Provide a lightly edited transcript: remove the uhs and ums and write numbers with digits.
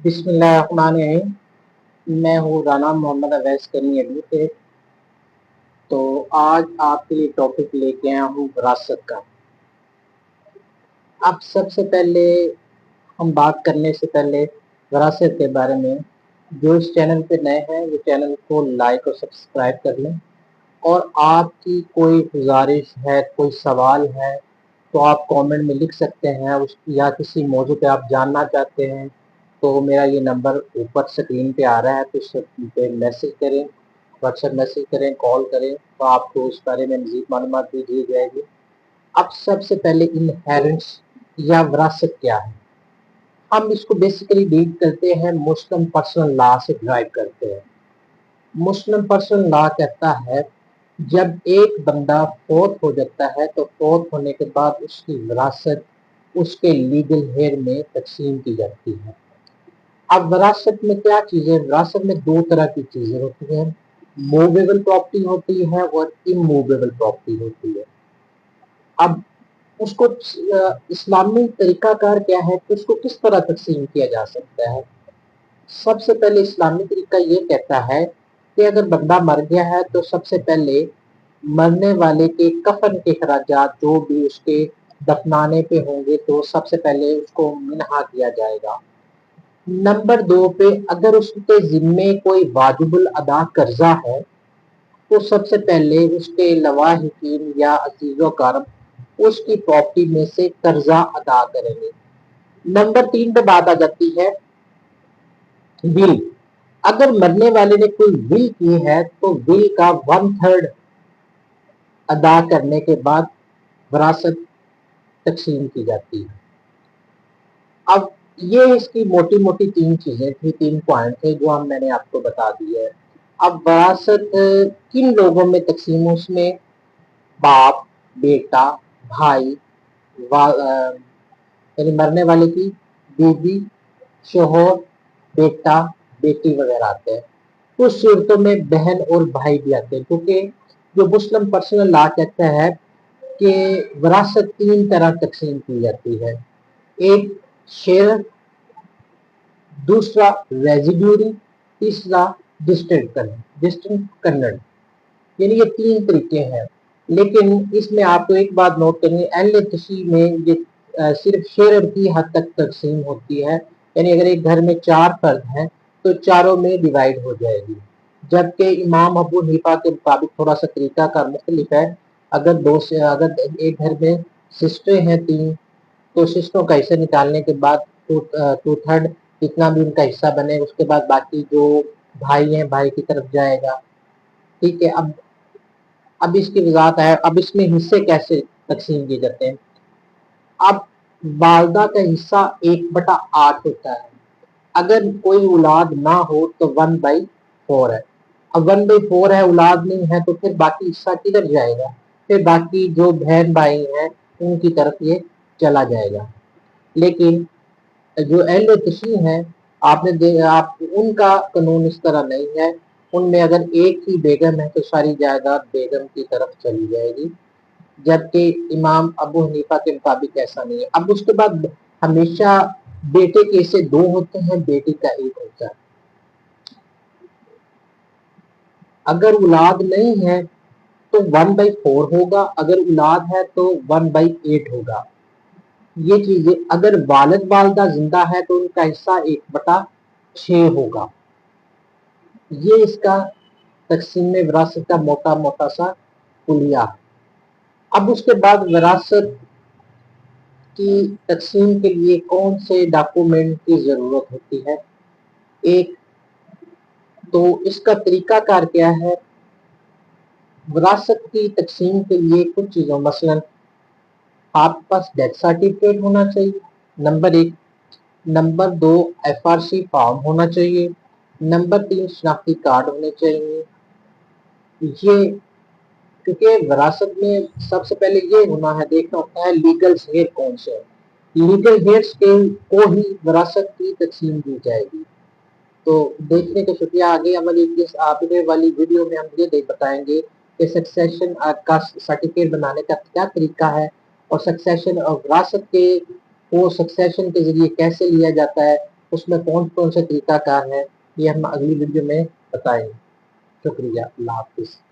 بسم اللہ الرحمن الرحیم۔ میں ہوں رانا محمد اویس کرنی ایڈوکیٹ۔ تو آج آپ کے لیے ٹاپک لے کے آیا ہوں وراثت کا۔ اب سب سے پہلے ہم بات کرنے سے پہلے وراثت کے بارے میں، جو اس چینل پہ نئے ہیں وہ چینل کو لائک اور سبسکرائب کر لیں، اور آپ کی کوئی گزارش ہے، کوئی سوال ہے تو آپ کامنٹ میں لکھ سکتے ہیں، یا کسی موضوع پہ آپ جاننا چاہتے ہیں تو میرا یہ نمبر اوپر سکرین پہ آ رہا ہے، تو اس پہ میسج کریں، واٹس ایپ میسج کریں، کال کریں، تو آپ کو اس بارے میں مزید معلومات بھی دی جائے گی۔ اب سب سے پہلے انہیرنس یا وراثت کیا ہے؟ ہم اس کو بیسیکلی ڈیل کرتے ہیں مسلم پرسنل لا سے ڈرائیو کرتے ہیں۔ مسلم پرسنل لا کہتا ہے جب ایک بندہ فوت ہو جاتا ہے تو فوت ہونے کے بعد اس کی وراثت اس کے لیگل ہیئر میں تقسیم کی جاتی ہے۔ اب وراثت میں کیا چیزیں؟ وراثت میں دو طرح کی چیزیں ہوتی ہیں، موویبل پراپرٹی ہوتی ہے اور اموویبل پراپرٹی ہوتی ہے۔ اب اس کو اسلامی طریقہ کار کیا ہے کہ اس کو کس طرح تقسیم کیا جا سکتا ہے؟ سب سے پہلے اسلامی طریقہ یہ کہتا ہے کہ اگر بندہ مر گیا ہے تو سب سے پہلے مرنے والے کے کفن کے اخراجات جو بھی اس کے دفنانے پہ ہوں گے تو سب سے پہلے اس کو منہا کیا جائے گا۔ نمبر 2 پہ اگر اس کے ذمے کوئی واجب الادا قرضہ ہے تو سب سے پہلے اس کے لواحقین یا عزیز و کرام اس کی پراپرٹی میں سے قرضہ ادا کریں گے۔ نمبر 3 پہ بات آ جاتی ہے ول۔ اگر مرنے والے نے کوئی ول کی ہے تو ول کا 1/3 ادا کرنے کے بعد وراثت تقسیم کی جاتی ہے۔ اب یہ اس کی موٹی موٹی 3 چیزیں تھی، 3 پوائنٹ تھے جو میں نے آپ کو بتا دی ہے۔ اب وراثت کن لوگوں میں تقسیم؟ اس میں باپ، بیٹا، بھائی، یعنی مرنے والے کی بیوی، شوہر، بیٹا، بیٹی وغیرہ آتے ہیں۔ کچھ صورتوں میں بہن اور بھائی بھی آتے ہیں، کیونکہ جو مسلم پرسنل لا کہتا ہے کہ وراثت 3 طرح تقسیم کی جاتی ہے، ایک شیئر، دوسرا ریزیڈیوری، تیسرا ڈسٹنٹ کنڈ۔ یعنی یہ 3 طریقے ہیں، لیکن اس میں آپ کو ایک بات نوٹ کرنی ہے، اہل تشیع میں یہ صرف شیئر کی حد تک تقسیم ہوتی ہے، یعنی اگر ایک گھر میں 4 فرد ہیں تو چاروں میں ڈیوائیڈ ہو جائے گی، جبکہ امام ابو حنیفہ کے مطابق تھوڑا سا طریقہ کار مختلف ہے۔ اگر ایک گھر میں سسٹریں ہیں 3 تو سسٹروں کا حصہ نکالنے کے بعد 2/3 جتنا بھی ان کا حصہ بنے، اس کے بعد باقی جو بھائی ہیں بھائی کی طرف جائے گا، ٹھیک ہے۔ اب اس کی وضاحت ہے، اب اس میں حصے کیسے تقسیم کیے جاتے ہیں۔ اب والدہ کا حصہ 1/8 ہوتا ہے، اگر کوئی اولاد نہ ہو تو 1/4 ہے۔ اب 1/4 ہے، اولاد نہیں ہے، تو پھر باقی حصہ کدھر جائے گا؟ پھر باقی جو بہن بھائی ہیں ان کی طرف یہ چلا جائے گا۔ لیکن جو اہل تشیع ہیں آپ ان کا قانون اس طرح نہیں ہے، ان میں اگر ایک ہی بیگم ہے تو ساری جائیداد بیگم کی طرف چلی جائے گی، جبکہ امام ابو حنیفہ کے مطابق ایسا نہیں ہے۔ اب اس کے بعد ہمیشہ بیٹے کے حصے 2 ہوتے ہیں، بیٹی کا 1 ہوتا ہے۔ اگر اولاد نہیں ہے تو 1/4 ہوگا، اگر اولاد ہے تو 1/8 ہوگا۔ یہ چیزیں اگر والد والدہ زندہ ہے تو ان کا حصہ 1/6 ہوگا۔ یہ اس کا تقسیم وراثت کا موٹا موٹا سا خلیہ۔ اب اس کے بعد وراثت کی تقسیم کے لیے کون سے ڈاکومنٹ کی ضرورت ہوتی ہے؟ ایک تو اس کا طریقہ کار کیا ہے؟ وراثت کی تقسیم کے لیے کچھ چیزوں، مثلا آپ کے پاس ڈیتھ سرٹیفکیٹ ہونا چاہیے، نمبر 1۔ نمبر 2 FRC فارم ہونا چاہیے۔ نمبر 3 شناختی کارڈ ہونے چاہیے۔ یہ کیونکہ وراثت میں سب سے پہلے یہ ہونا ہے، دیکھنا ہوتا ہے لیگل ہیئر کون سے ہے، لیگل ہیئرس کو ہی وراثت کی تقسیم دی جائے گی۔ تو دیکھنے کا شکریہ۔ آگے آگے والی ویڈیو میں ہم یہ بتائیں گے کہ سکسیشن کا سرٹیفکیٹ بنانے کا کیا طریقہ ہے، اور سکسیشن اور وراثت کے ذریعے کیسے لیا جاتا ہے، اس میں کون سے طریقہ کار ہے یہ ہم اگلی ویڈیو میں بتائیں گے. شکریہ. اللہ حافظ.